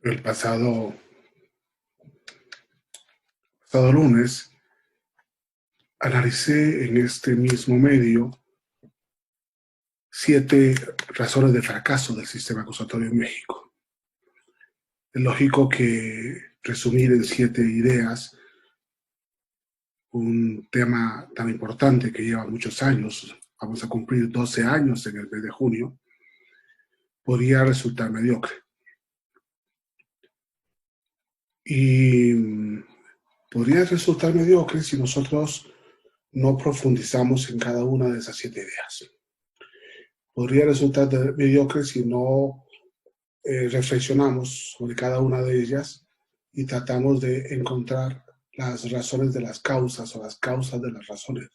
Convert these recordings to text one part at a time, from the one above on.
El pasado lunes analicé en este mismo medio 7 razones de fracaso del sistema acusatorio en México. Es lógico que resumir en 7 ideas un tema tan importante que lleva muchos años, vamos a cumplir 12 años en el mes de junio, podría resultar mediocre. Y podría resultar mediocre si nosotros no profundizamos en cada una de esas 7 ideas. Podría resultar mediocre si no reflexionamos sobre cada una de ellas y tratamos de encontrar las razones de las causas o las causas de las razones.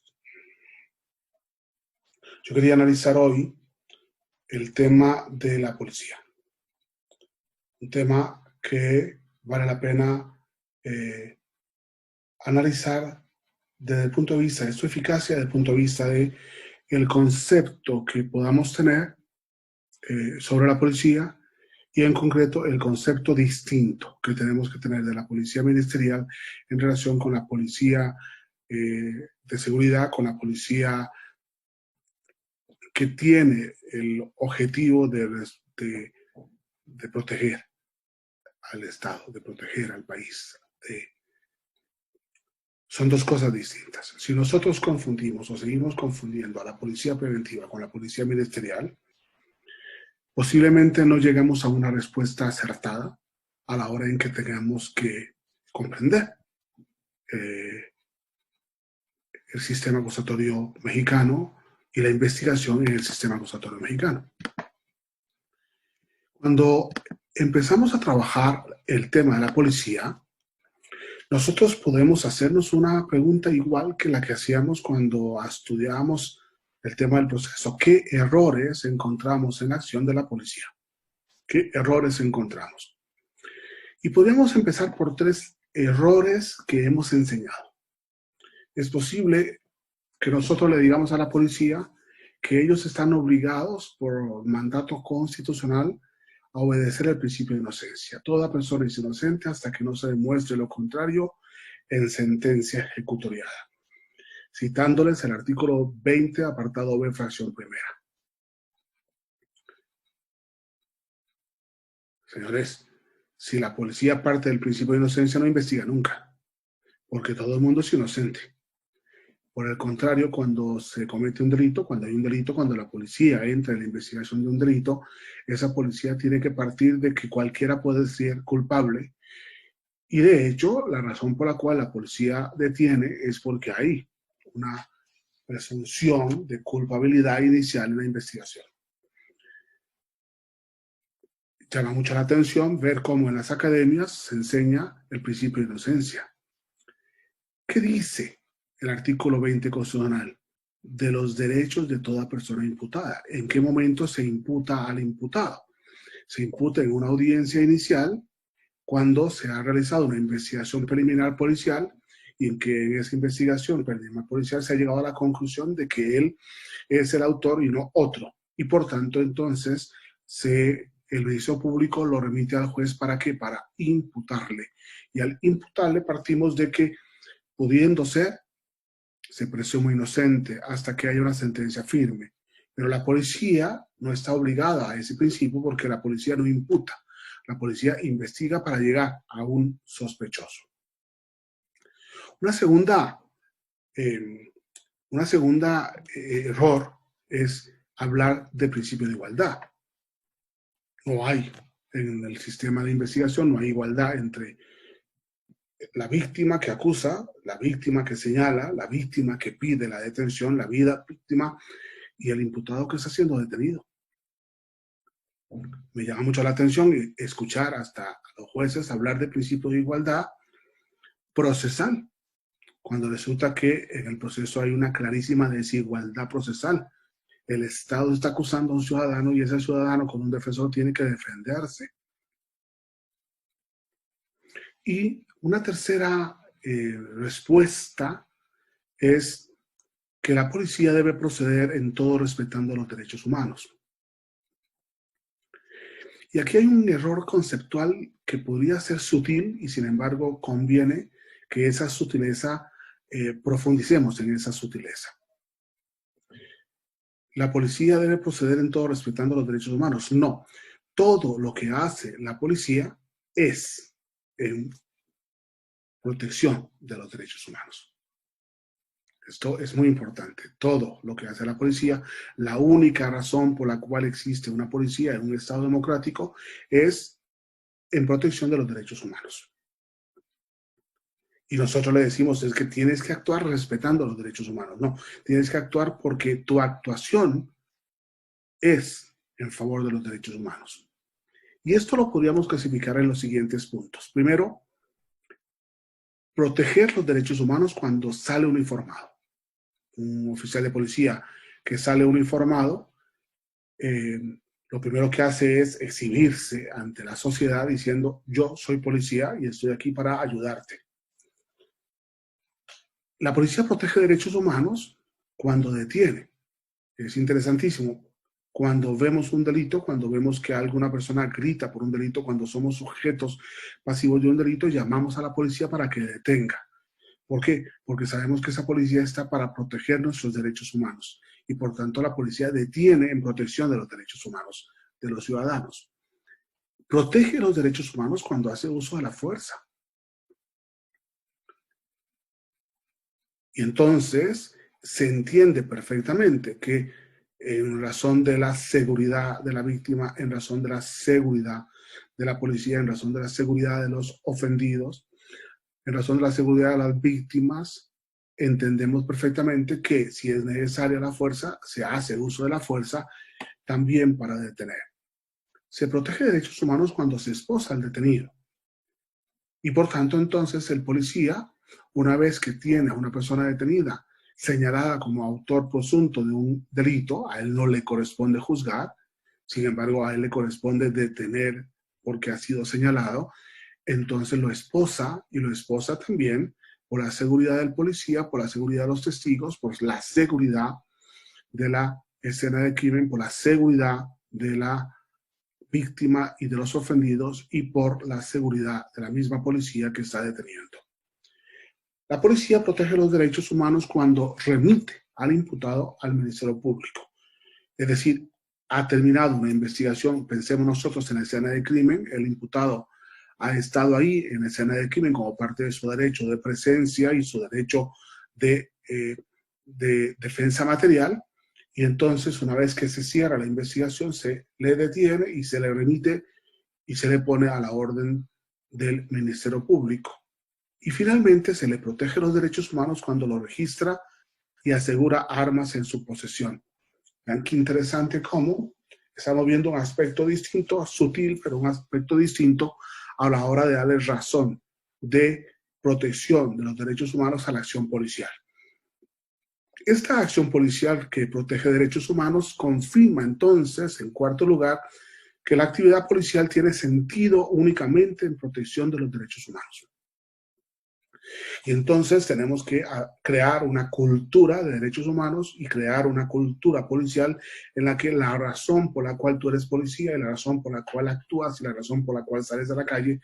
Yo quería analizar hoy el tema de la policía. Un tema que vale la pena analizar desde el punto de vista de su eficacia, desde el punto de vista de el concepto que podamos tener sobre la policía y en concreto el concepto distinto que tenemos que tener de la policía ministerial en relación con la policía de seguridad, con la policía que tiene el objetivo de proteger al Estado, de proteger al país. Son dos cosas distintas. Si nosotros confundimos o seguimos confundiendo a la policía preventiva con la policía ministerial, posiblemente no lleguemos a una respuesta acertada a la hora en que tengamos que comprender el sistema acusatorio mexicano y la investigación en el sistema acusatorio mexicano. Cuando empezamos a trabajar el tema de la policía, nosotros podemos hacernos una pregunta igual que la que hacíamos cuando estudiábamos el tema del proceso. ¿Qué errores encontramos en la acción de la policía? ¿Qué errores encontramos? Y podríamos empezar por 3 errores que hemos enseñado. Es posible que nosotros le digamos a la policía que ellos están obligados por mandato constitucional a obedecer el principio de inocencia. Toda persona es inocente hasta que no se demuestre lo contrario en sentencia ejecutoriada, citándoles el artículo 20, apartado B, fracción primera. Señores, si la policía parte del principio de inocencia, no investiga nunca, porque todo el mundo es inocente. Por el contrario, cuando se comete un delito, cuando hay un delito, cuando la policía entra en la investigación de un delito, esa policía tiene que partir de que cualquiera puede ser culpable. Y de hecho, la razón por la cual la policía detiene es porque hay una presunción de culpabilidad inicial en la investigación. Llama mucho la atención ver cómo en las academias se enseña el principio de inocencia. ¿Qué dice el artículo 20 constitucional? De los derechos de toda persona imputada. ¿En qué momento se imputa al imputado? Se imputa en una audiencia inicial cuando se ha realizado una investigación preliminar policial y en que en esa investigación preliminar policial se ha llegado a la conclusión de que él es el autor y no otro. Y por tanto, entonces, el Ministerio Público lo remite al juez ¿para qué? Para imputarle. Y al imputarle partimos de que, pudiendo ser, se presume inocente hasta que haya una sentencia firme. Pero la policía no está obligada a ese principio porque la policía no imputa. La policía investiga para llegar a un sospechoso. Una segunda error es hablar de principio de igualdad. No hay en el sistema de investigación, no hay igualdad entre la víctima que acusa, la víctima que señala, la víctima que pide la detención, la víctima y el imputado que está siendo detenido. Me llama mucho la atención escuchar hasta a los jueces hablar de principio de igualdad procesal, cuando resulta que en el proceso hay una clarísima desigualdad procesal. El Estado está acusando a un ciudadano y ese ciudadano con un defensor tiene que defenderse. Y una tercera respuesta es que la policía debe proceder en todo respetando los derechos humanos. Y aquí hay un error conceptual que podría ser sutil y sin embargo conviene que esa sutileza, profundicemos en esa sutileza. ¿La policía debe proceder en todo respetando los derechos humanos? No. Todo lo que hace la policía es en protección de los derechos humanos. Esto es muy importante. Todo lo que hace la policía, la única razón por la cual existe una policía en un Estado democrático es en protección de los derechos humanos. Y nosotros le decimos es que tienes que actuar respetando los derechos humanos. No, tienes que actuar porque tu actuación es en favor de los derechos humanos. Y esto lo podríamos clasificar en los siguientes puntos. Primero, proteger los derechos humanos cuando sale uniformado. Un oficial de policía que sale uniformado, lo primero que hace es exhibirse ante la sociedad diciendo yo soy policía y estoy aquí para ayudarte. La policía protege derechos humanos cuando detiene. Es interesantísimo. Cuando vemos un delito, cuando vemos que alguna persona grita por un delito, cuando somos sujetos pasivos de un delito, llamamos a la policía para que detenga. ¿Por qué? Porque sabemos que esa policía está para proteger nuestros derechos humanos y por tanto la policía detiene en protección de los derechos humanos de los ciudadanos. Protege los derechos humanos cuando hace uso de la fuerza. Y entonces se entiende perfectamente que en razón de la seguridad de la víctima, en razón de la seguridad de la policía, en razón de la seguridad de los ofendidos, en razón de la seguridad de las víctimas, entendemos perfectamente que si es necesaria la fuerza, se hace uso de la fuerza también para detener. Se protege derechos humanos cuando se esposa al detenido. Y por tanto, entonces, el policía, una vez que tiene a una persona detenida señalada como autor presunto de un delito, a él no le corresponde juzgar, sin embargo, a él le corresponde detener porque ha sido señalado, entonces lo esposa y lo esposa también por la seguridad del policía, por la seguridad de los testigos, por la seguridad de la escena del crimen, por la seguridad de la víctima y de los ofendidos y por la seguridad de la misma policía que está deteniendo. La policía protege los derechos humanos cuando remite al imputado al Ministerio Público. Es decir, ha terminado una investigación, pensemos nosotros en la escena del crimen, el imputado ha estado ahí en la escena del crimen como parte de su derecho de presencia y su derecho de defensa material, y entonces una vez que se cierra la investigación se le detiene y se le remite y se le pone a la orden del Ministerio Público. Y finalmente se le protege los derechos humanos cuando lo registra y asegura armas en su posesión. Vean qué interesante cómo estamos viendo un aspecto distinto, sutil, pero un aspecto distinto a la hora de darle razón de protección de los derechos humanos a la acción policial. Esta acción policial que protege derechos humanos confirma entonces, en cuarto lugar, que la actividad policial tiene sentido únicamente en protección de los derechos humanos. Y entonces tenemos que crear una cultura de derechos humanos y crear una cultura policial en la que la razón por la cual tú eres policía y la razón por la cual actúas y la razón por la cual sales a la calle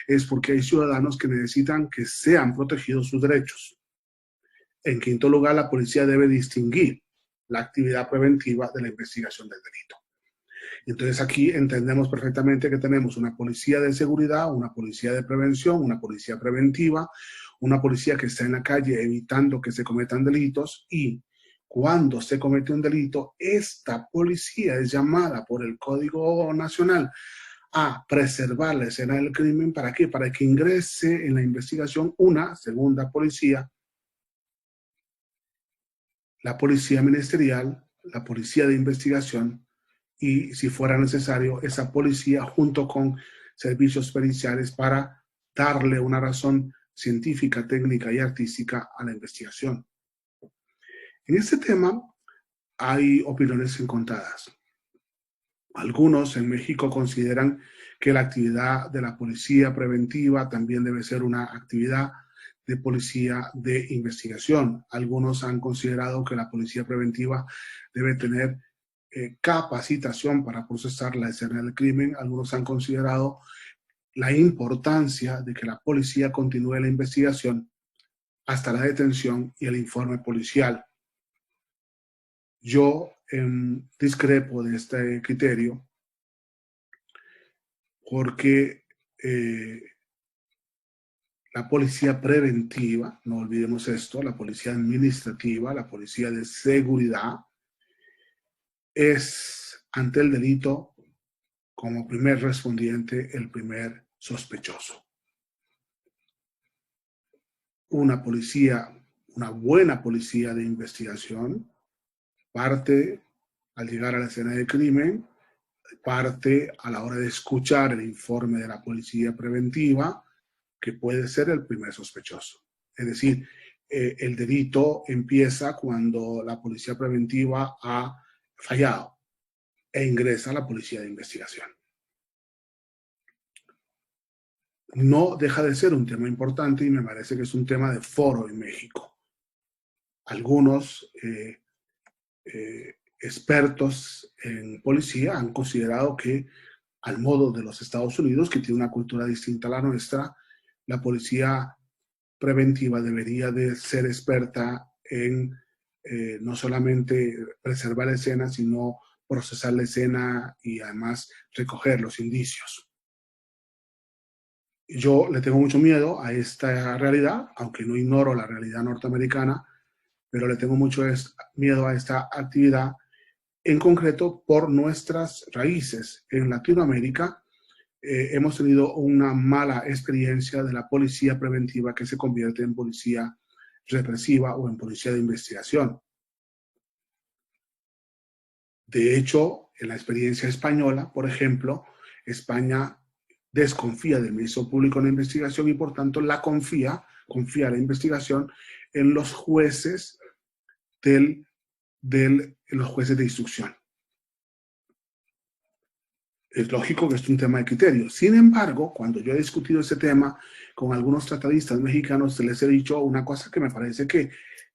es porque hay ciudadanos que necesitan que sean protegidos sus derechos. En quinto lugar, la policía debe distinguir la actividad preventiva de la investigación del delito. Entonces aquí entendemos perfectamente que tenemos una policía de seguridad, una policía de prevención, una policía preventiva, una policía que está en la calle evitando que se cometan delitos, y cuando se comete un delito, esta policía es llamada por el Código Nacional a preservar la escena del crimen. ¿Para qué? Para que ingrese en la investigación una segunda policía, la policía ministerial, la policía de investigación, y si fuera necesario, esa policía junto con servicios periciales para darle una razón científica, técnica y artística a la investigación. En este tema hay opiniones encontradas. Algunos en México consideran que la actividad de la policía preventiva también debe ser una actividad de policía de investigación. Algunos han considerado que la policía preventiva debe tener capacitación para procesar la escena del crimen. Algunos han considerado la importancia de que la policía continúe la investigación hasta la detención y el informe policial. Yo discrepo de este criterio porque la policía preventiva, no olvidemos esto, la policía administrativa, la policía de seguridad, es ante el delito como primer respondiente el primer sospechoso. Una policía, una buena policía de investigación, parte al llegar a la escena del crimen, parte a la hora de escuchar el informe de la policía preventiva, que puede ser el primer sospechoso. Es decir, el delito empieza cuando la policía preventiva ha fallado e ingresa a la policía de investigación. No deja de ser un tema importante y me parece que es un tema de foro en México. Algunos expertos en policía han considerado que, al modo de los Estados Unidos, que tiene una cultura distinta a la nuestra, la policía preventiva debería de ser experta en no solamente preservar la escena, sino procesar la escena y además recoger los indicios. Yo le tengo mucho miedo a esta realidad, aunque no ignoro la realidad norteamericana, pero le tengo mucho miedo a esta actividad, en concreto por nuestras raíces. En Latinoamérica hemos tenido una mala experiencia de la policía preventiva que se convierte en policía represiva o en policía de investigación. De hecho, en la experiencia española, por ejemplo, España desconfía del Ministerio Público en la investigación y por tanto confía la investigación en los jueces en los jueces de instrucción. Es lógico que es un tema de criterio. Sin embargo, cuando yo he discutido ese tema con algunos tratadistas mexicanos, les he dicho una cosa que me parece que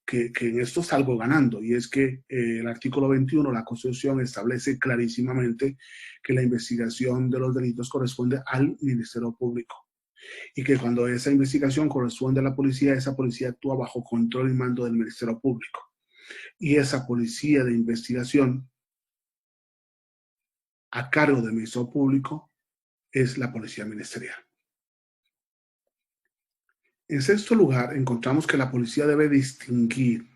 en esto salgo ganando, y es que el artículo 21 de la Constitución establece clarísimamente que la investigación de los delitos corresponde al Ministerio Público, y que cuando esa investigación corresponde a la policía, esa policía actúa bajo control y mando del Ministerio Público. Y esa policía de investigación a cargo del Ministerio Público es la policía ministerial. En sexto lugar, encontramos que la policía debe distinguir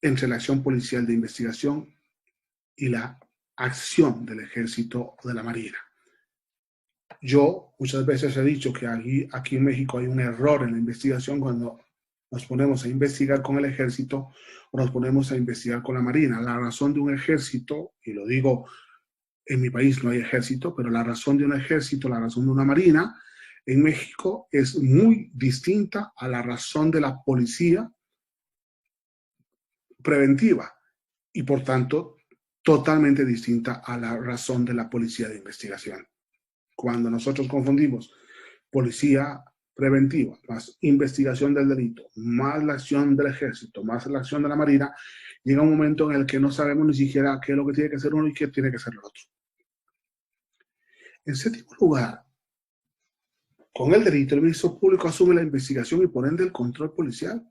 entre la acción policial de investigación y la acción del ejército o de la marina. Yo muchas veces he dicho que aquí en México hay un error en la investigación cuando nos ponemos a investigar con el ejército o nos ponemos a investigar con la marina. La razón de un ejército, y lo digo, en mi país no hay ejército, pero la razón de un ejército, la razón de una marina en México es muy distinta a la razón de la policía preventiva y por tanto totalmente distinta a la razón de la policía de investigación. Cuando nosotros confundimos policía preventiva más investigación del delito, más la acción del ejército, más la acción de la marina, llega un momento en el que no sabemos ni siquiera qué es lo que tiene que hacer uno y qué tiene que hacer el otro. En séptimo lugar, con el delito, el Ministerio Público asume la investigación y por ende el control policial.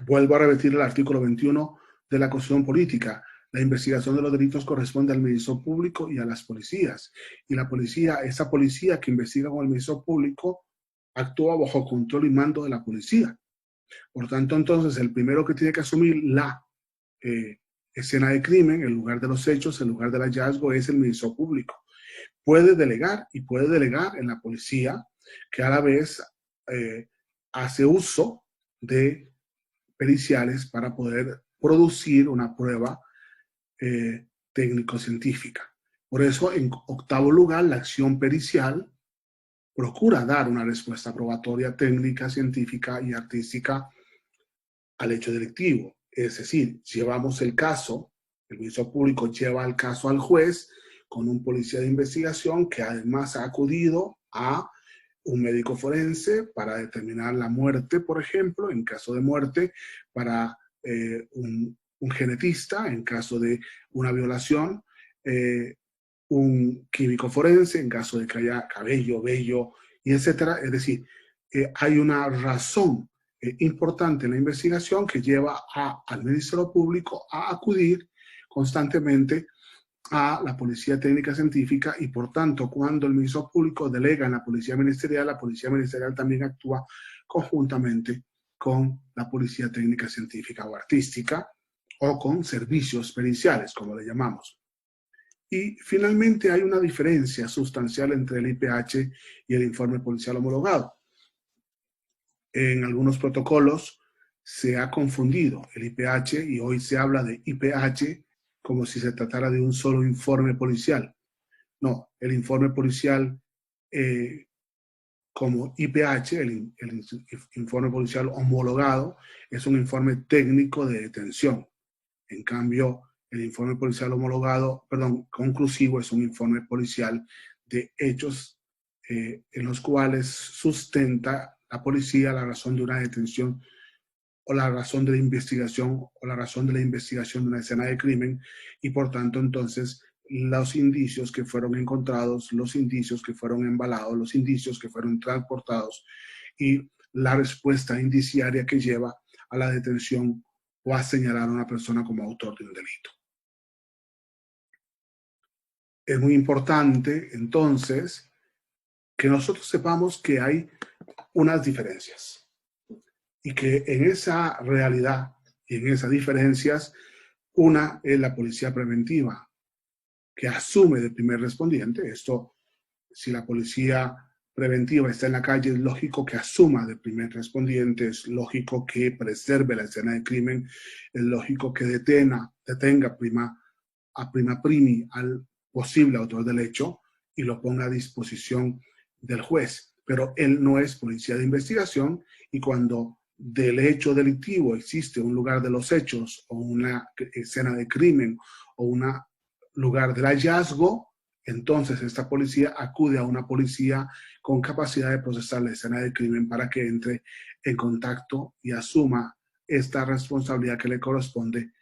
Vuelvo a repetir el artículo 21 de la Constitución Política. La investigación de los delitos corresponde al Ministerio Público y a las policías. Y la policía, esa policía que investiga con el Ministerio Público, actúa bajo control y mando de la policía. Por tanto, entonces, el primero que tiene que asumir la escena de crimen, el lugar de los hechos, el lugar del hallazgo, es el Ministerio Público. Puede delegar en la policía, que a la vez hace uso de periciales para poder producir una prueba técnico-científica. Por eso, en octavo lugar, la acción pericial procura dar una respuesta probatoria técnica, científica y artística al hecho delictivo. Es decir, llevamos el caso, el Ministerio Público lleva el caso al juez con un policía de investigación que además ha acudido a un médico forense para determinar la muerte, por ejemplo, en caso de muerte, para un genetista, en caso de una violación, un químico forense en caso de que haya cabello, vello, y etcétera. Es decir, hay una razón importante en la investigación que lleva al Ministerio Público a acudir constantemente a la Policía Técnica Científica, y por tanto, cuando el Ministerio Público delega en la Policía Ministerial también actúa conjuntamente con la Policía Técnica Científica o Artística, o con servicios periciales, como le llamamos. Y finalmente hay una diferencia sustancial entre el IPH y el informe policial homologado. En algunos protocolos se ha confundido el IPH y hoy se habla de IPH como si se tratara de un solo informe policial. No, el informe policial como IPH, el informe policial homologado, es un informe técnico de detención. En cambio, el informe policial conclusivo es un informe policial de hechos en los cuales sustenta la policía la razón de una detención o la razón de la investigación de una escena de crimen, y por tanto entonces los indicios que fueron encontrados, los indicios que fueron embalados, los indicios que fueron transportados y la respuesta indiciaria que lleva a la detención o a señalar a una persona como autor de un delito. Es muy importante, entonces, que nosotros sepamos que hay unas diferencias y que en esa realidad y en esas diferencias, una es la policía preventiva, que asume de primer respondiente. Esto, si la policía preventiva está en la calle, es lógico que asuma de primer respondiente, es lógico que preserve la escena de crimen, es lógico que detenga a prima primi al posible autor del hecho y lo ponga a disposición del juez. Pero él no es policía de investigación, y cuando del hecho delictivo existe un lugar de los hechos o una escena de crimen o un lugar del hallazgo, entonces esta policía acude a una policía con capacidad de procesar la escena de crimen para que entre en contacto y asuma esta responsabilidad que le corresponde